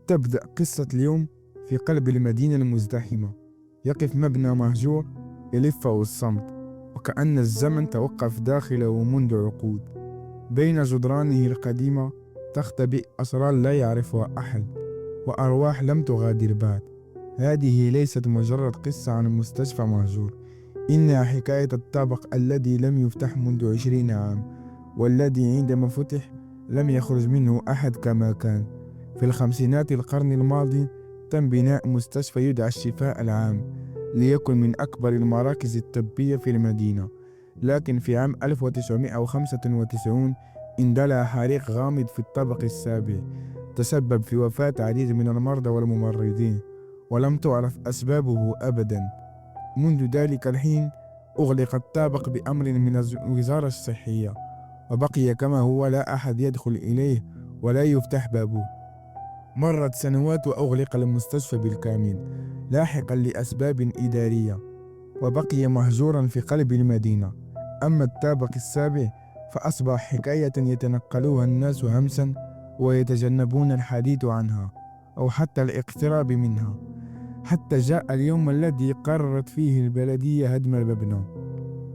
تبدأ قصة اليوم في قلب المدينة المزدحمة. يقف مبنى مهجور يلفه الصمت، وكأن الزمن توقف داخله منذ عقود. بين جدرانه القديمة تختبئ أسرار لا يعرفها أحد، وأرواح لم تغادر بعد. هذه ليست مجرد قصة عن مستشفى مهجور، إنها حكاية الطابق الذي لم يفتح منذ 20 عام، والذي عندما فتح لم يخرج منه أحد كما كان. في الخمسينات القرن الماضي تم بناء مستشفى يدعى الشفاء العام، ليكن من أكبر المراكز الطبية في المدينة. لكن في عام 1995 اندلع حريق غامض في الطابق السابع، تسبب في وفاة عديد من المرضى والممرضين، ولم تعرف أسبابه أبدا. منذ ذلك الحين أغلق الطابق بأمر من الوزارة الصحية، وبقي كما هو، لا أحد يدخل إليه ولا يفتح بابه. مرت سنوات وأغلق المستشفى بالكامل لاحقا لأسباب إدارية، وبقي مهجورا في قلب المدينة. أما الطابق السابع فأصبح حكاية يتنقلها الناس همسا، ويتجنبون الحديث عنها أو حتى الاقتراب منها، حتى جاء اليوم الذي قررت فيه البلدية هدم المبنى.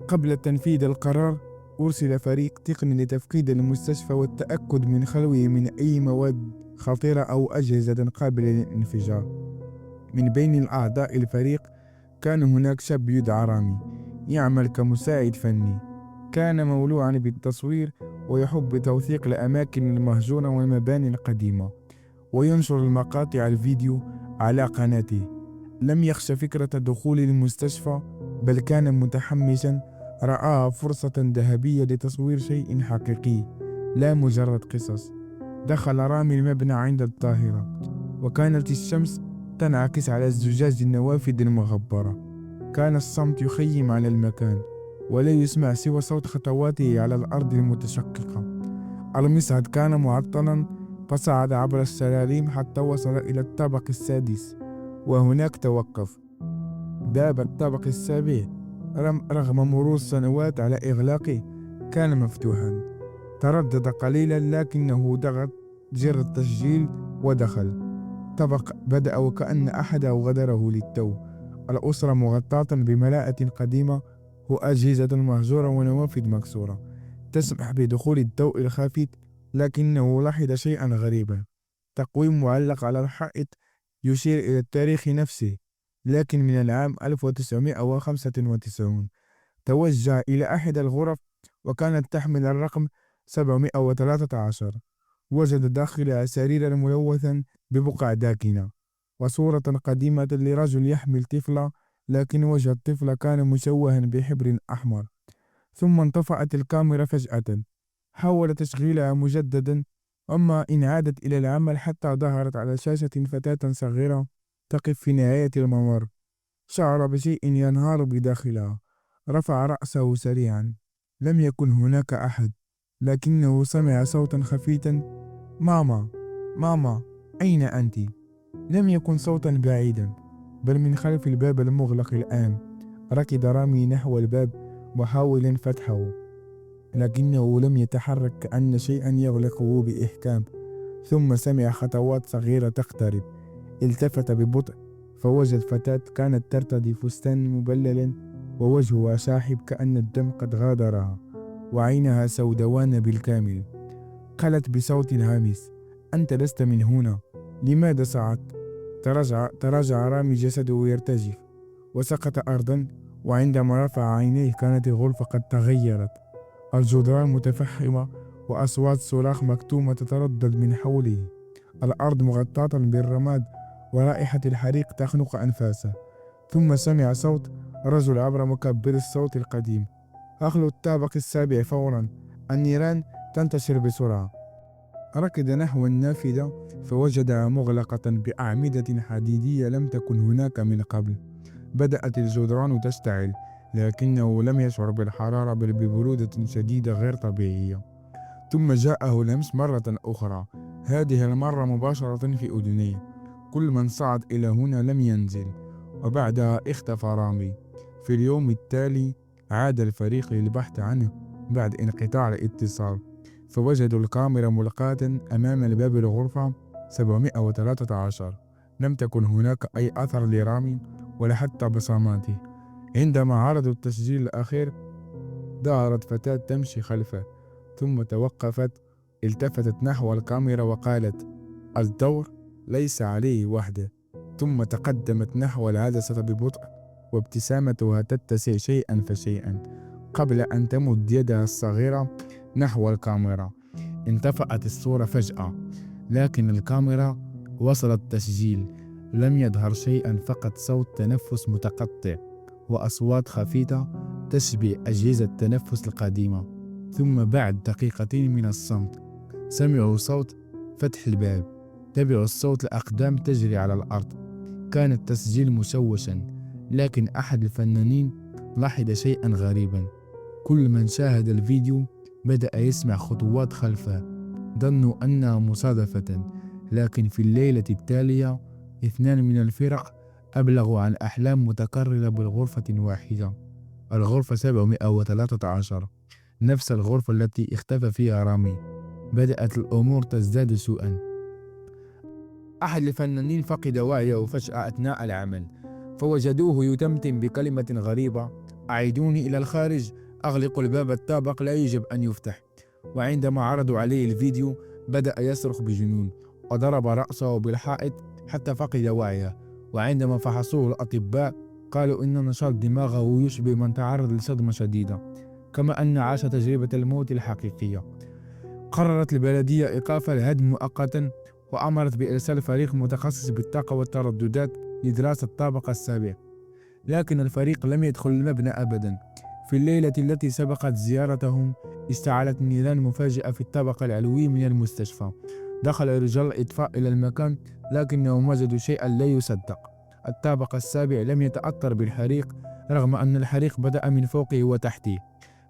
قبل تنفيذ القرار أرسل فريق تقني لتفقيد المستشفى والتأكد من خلوه من أي مواد خطيرة أو أجهزة قابلة للانفجار. من بين الأعضاء الفريق كان هناك شاب يدعى رامي، يعمل كمساعد فني. كان مولوعا بالتصوير، ويحب توثيق الأماكن المهجورة والمباني القديمة، وينشر المقاطع الفيديو على قناته. لم يخش فكرة دخول المستشفى، بل كان متحمسا، رآها فرصة ذهبية لتصوير شيء حقيقي لا مجرد قصص. دخل رامي المبنى عند الظاهرة، وكانت الشمس تنعكس على الزجاج النوافذ المغبرة. كان الصمت يخيم على المكان، ولا يسمع سوى صوت خطواته على الأرض المتشققة. المصعد كان معطلا، فصعد عبر السلالم حتى وصل إلى الطابق السادس، وهناك توقف. باب الطابق السابع رغم مرور السنوات على إغلاقه كان مفتوحا. تردد قليلا، لكنه ضغط زر التسجيل ودخل. طبق بدأ وكأن أحد غادره للتو. الأسرة مغطاة بملاءة قديمة، وأجهزة مهجورة ونوافذ مكسورة تسمح بدخول الضوء الخافت. لكنه لاحظ شيئا غريبا: تقويم معلق على الحائط يشير إلى التاريخ نفسه، لكن من العام 1995. توجه إلى أحد الغرف، وكانت تحمل الرقم 713. وجد داخلها سريرا ملوثا ببقع داكنة، وصورة قديمة لرجل يحمل طفلة، لكن وجه الطفل كان مشوها بحبر أحمر. ثم انطفأت الكاميرا فجأة. حاول تشغيلها مجددا، أما إن عادت إلى العمل حتى ظهرت على الشاشة فتاة صغيرة تقف في نهاية الممر. شعر بشيء ينهار بداخلها. رفع رأسه سريعا. لم يكن هناك أحد، لكنه سمع صوتا خفيتا: ماما، ماما، أين أنت؟ لم يكن صوتا بعيدا، بل من خلف الباب المغلق الآن. ركض رامي نحو الباب محاولا فتحه، لكنه لم يتحرك، كأن شيئا يغلقه بإحكام. ثم سمع خطوات صغيرة تقترب. التفت ببطء، فوجد فتاة كانت ترتدي فستان مبلل، ووجهها شاحب كأن الدم قد غادرها، وعينها سوداوان بالكامل. قالت بصوت هامس: أنت لست من هنا، لماذا صعدت؟ تراجع رامي، جسده يرتجف، وسقط أرضا. وعندما رفع عينيه كانت الغرفة قد تغيرت. الجدران متفحمة، وأصوات صراخ مكتومة تتردد من حوله. الأرض مغطاة بالرماد، ورائحة الحريق تخنق أنفاسه. ثم سمع صوت رجل عبر مكبر الصوت القديم: أخلو الطابق السابع فورا، النيران تنتشر بسرعة. ركض نحو النافذة، فوجدها مغلقة بأعمدة حديدية لم تكن هناك من قبل. بدأت الجدران تشتعل، لكنه لم يشعر بالحرارة، بل ببرودة شديدة غير طبيعية. ثم جاءه لمس مرة أخرى، هذه المرة مباشرة في أذنيه. كل من صعد إلى هنا لم ينزل. وبعدها اختفى رامي. في اليوم التالي عاد الفريق للبحث عنه بعد انقطاع الاتصال، فوجدوا الكاميرا ملقاة أمام الباب الغرفة 713 لم تكن هناك أي أثر لرامي ولا حتى بصماته. عندما عرضوا التسجيل الأخير ظهرت فتاة تمشي خلفه، ثم توقفت، التفتت نحو الكاميرا وقالت: الدور ليس عليه وحده. ثم تقدمت نحو العدسة ببطء، وابتسامتها تتسع شيئا فشيئا قبل أن تمد يدها الصغيرة نحو الكاميرا. انطفأت الصورة فجأة، لكن الكاميرا وصلت التسجيل. لم يظهر شيئا، فقط صوت تنفس متقطع وأصوات خفيفة تشبه أجهزة التنفس القديمة. ثم بعد دقيقتين من الصمت سمعوا صوت فتح الباب. تبعوا الصوت الأقدام تجري على الأرض. كان التسجيل مشوشا، لكن أحد الفنانين لاحظ شيئا غريبا. كل من شاهد الفيديو بدأ يسمع خطوات خلفه. ظنوا أنها مصادفة، لكن في الليلة التالية 2 من الفرق أبلغوا عن أحلام متكررة بالغرفة واحدة، الغرفة 713، نفس الغرفة التي اختفى فيها رامي. بدأت الأمور تزداد سوءا. أحد الفنانين فقد وعيه فجأة أثناء العمل، فوجدوه يتمتم بكلمة غريبة: أعيدوني إلى الخارج، أغلق الباب، الطابق لا يجب أن يفتح. وعندما عرضوا عليه الفيديو بدأ يصرخ بجنون وضرب رأسه بالحائط حتى فقد وعيه. وعندما فحصوه الأطباء قالوا إن نشاط دماغه يشبه من تعرض لصدمة شديدة، كما أن عاش تجربة الموت الحقيقية. قررت البلدية إيقاف الهدم مؤقتا، وأمرت بإرسال فريق متخصص بالطاقة والترددات لدراسة الطابق السابع، لكن الفريق لم يدخل المبنى أبدا. في الليلة التي سبقت زيارتهم اشتعلت نيران مفاجئة في الطابق العلوي من المستشفى. دخل رجال الإطفاء إلى المكان، لكنهم وجدوا شيئا لا يصدق: الطابق السابع لم يتأثر بالحريق، رغم أن الحريق بدأ من فوقه وتحته،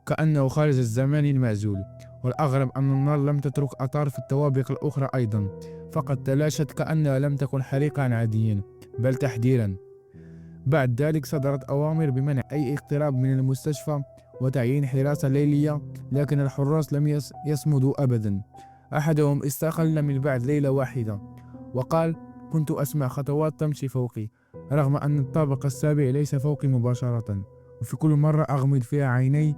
كأنه خارج الزمان المعزول. والأغرب أن النار لم تترك أثار في الطوابق الأخرى أيضا، فقد تلاشت كأنها لم تكن حريقا عاديا بل تحذيرا. بعد ذلك صدرت أوامر بمنع أي اقتراب من المستشفى وتعيين حراسة ليلية، لكن الحراس لم يصمدوا أبدا. أحدهم استقل من بعد ليلة واحدة وقال: كنت أسمع خطوات تمشي فوقي، رغم أن الطابق السابع ليس فوقي مباشرة، وفي كل مرة أغمض فيها عيني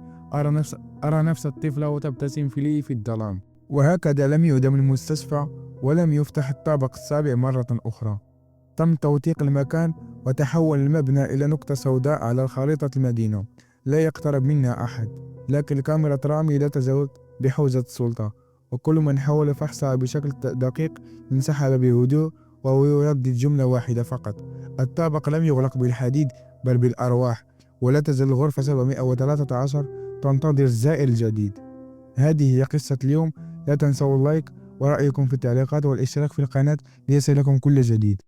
أرى نفس الطفلة وتبتسم لي في الظلام. وهكذا لم يهدم المستشفى ولم يفتح الطابق السابع مرة أخرى. تم توثيق المكان وتحول المبنى إلى نقطة سوداء على خريطة المدينة، لا يقترب منها أحد. لكن كاميرا رامي لا تزال بحوزة السلطة، وكل من حاول فحصها بشكل دقيق انسحب بهدوء وهو يردد جملة واحدة فقط: الطابق لم يغلق بالحديد بل بالأرواح. ولا تزال الغرفة 713 تنتظر الزائر الجديد. هذه هي قصة اليوم. لا تنسوا اللايك ورأيكم في التعليقات والاشتراك في القناة ليصلكم كل جديد.